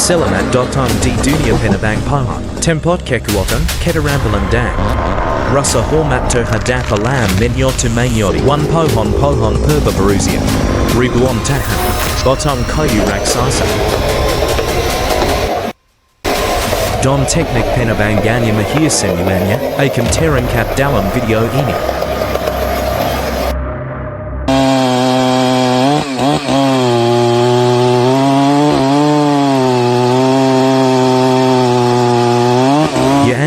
Selamat datang di dunia penebang pohon. Tempat kekuatan, keterampilan dan rasa hormat terhadap alam menyotu menyoти. One pohon berusia ribuan tahun. Batang kayu raksasa. Don teknik penebangannya mahir semuanya akan terangkat dalam video ini.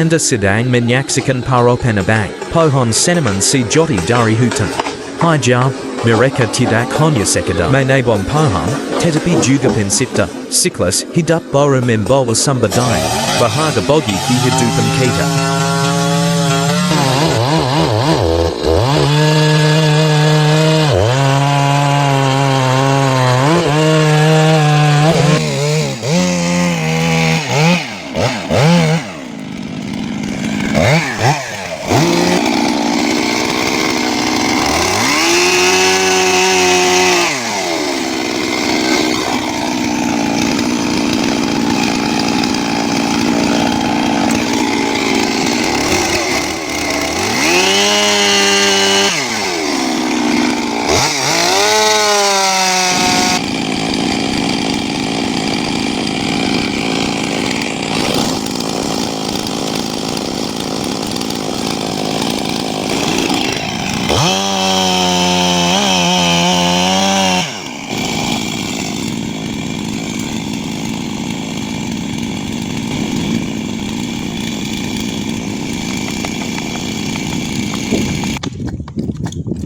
Anda sedang menyaksikan para penebang pohon seniman sejati dari hutan. Hijau, mereka tidak hanya sekadar menebang pohon, tetapi juga pencipta siklus hidup baru membawa sumber daya berharga bagi kehidupan kita.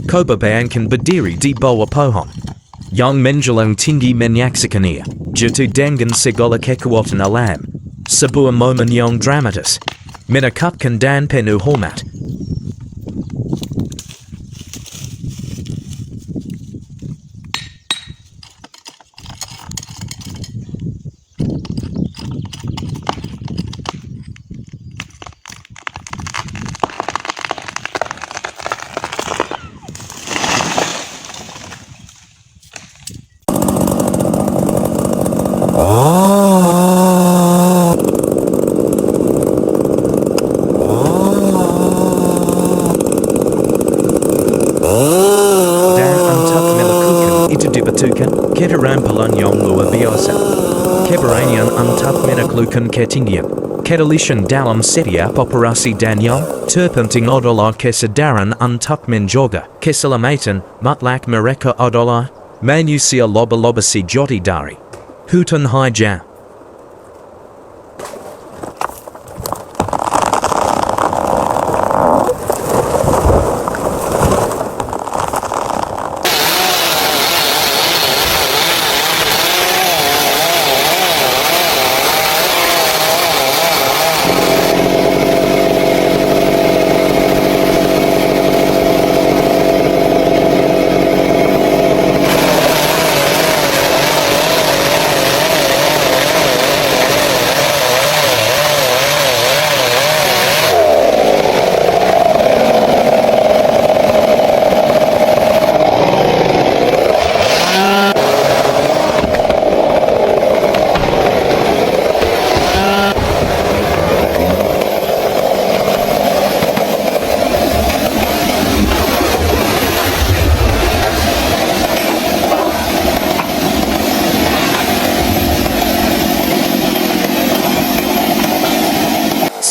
Kebebayan berdiri di bawah pohon yang menjulang tinggi menyaksikannya jatuh dengan segala kekuatan alam. Sebuah momen yang dramatis, menakutkan dan penuh hormat. Keterampilan yang luar biasa. Keberanian untuk menaklukkan ketinggian. Ketelitian dalam setiap operasi dan yang terpenting adalah kesadaran untuk menjaga keselamatan mutlak mereka adalah manusia loba-loba sejati dari hutan hijau.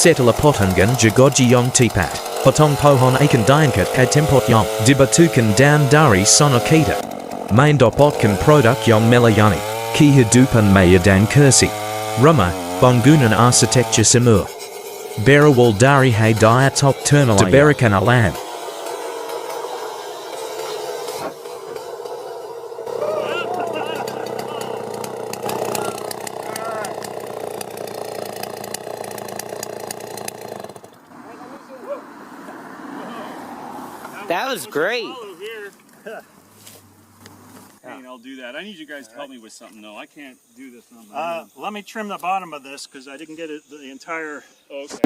Setelah potongan gergaji yang tepat, potong pohon akan diangkat ke tempat yang dibatukan dan dari sana kita mendapatkan produk yang melayani kehidupan maya dan kursi rumah bangunan arsitektur semua berawal dari hidayah top ternal diberikan alam. That was great. I'll do that. I need you guys to help me with something though. I can't do this on my own. Let me trim the bottom of this because I didn't get it the entire. Okay.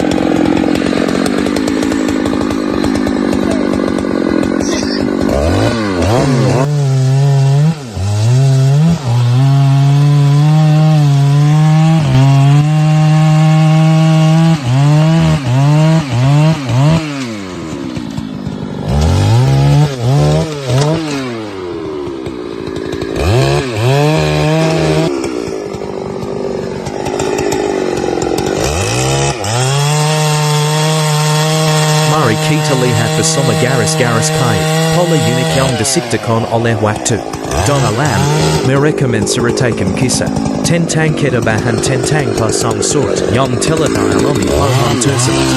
bersama garis-garis kayu. Pola unik yang diciptakan oleh waktu. Don alam, mereka menceritakan kisah tentang kehidupan tentang pasang surut yang telah dialami pohon tersebut.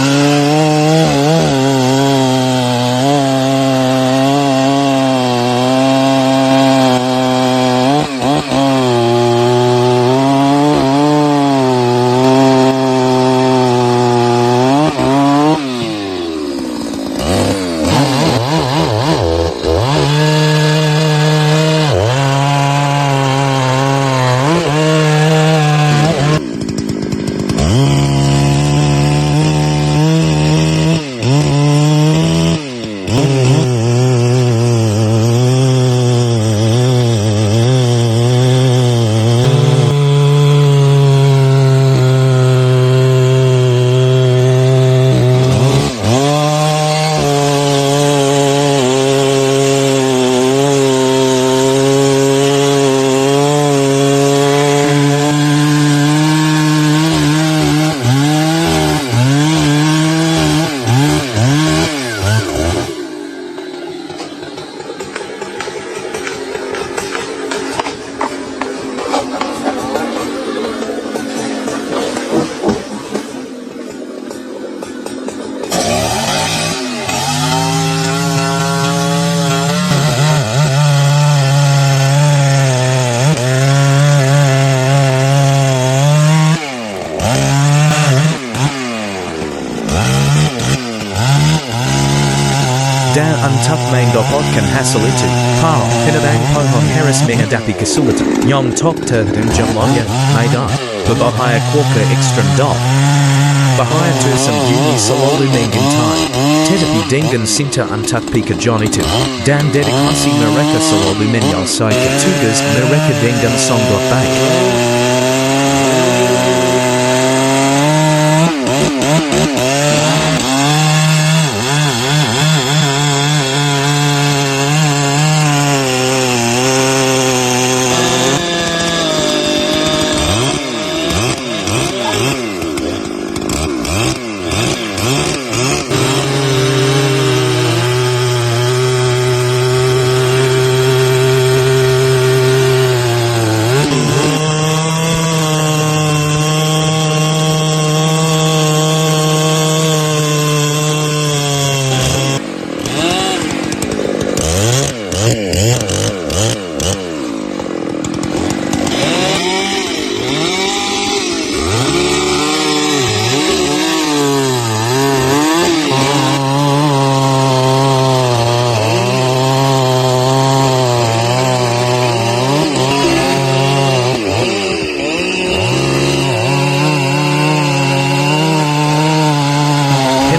Dan untuk mendapatkan hasil itu, para penebang pohon harus menghadapi kesulitan yang tak terhitung jumlahnya. Medan berbahaya kuarka ekstrem dark. Bahaya tersembunyi selalu mengintai, tetapi dengan cinta untuk pekerjaan itu dan dedikasi mereka selalu menyelesaikan tugas mereka dengan sangat baik.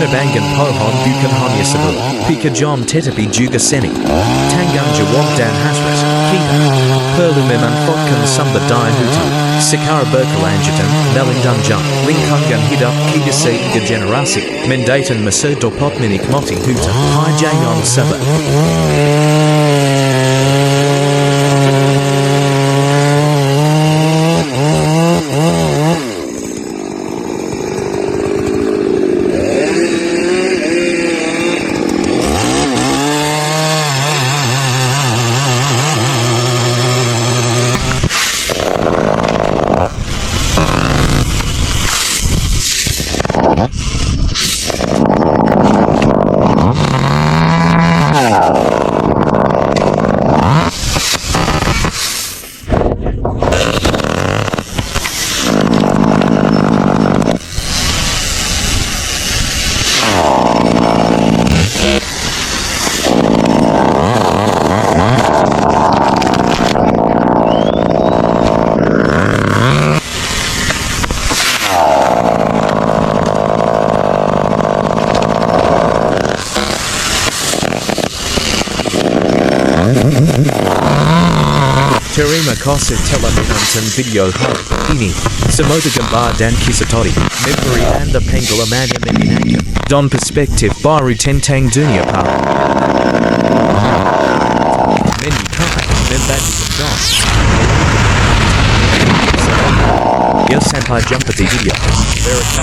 Penebangan pohon bukan hanya sebuah pekerjaan tetapi juga seni, tanggung jawab dan hasrat. Kita perlu memanfaatkan sumber daya hutan secara berkelanjutan, melindungi lingkungan hidup kita sehingga generasi mendatang masa dapat menikmati hutan hijau yang sehat. Terima kasih telah menonton video hari ini. Semoga gambar dan kisah tadi memberi Anda pengalaman yang menyenangkan dan perspektif baru tentang dunia para menyukai membantu dan ya sampai jumpa di video berikutnya.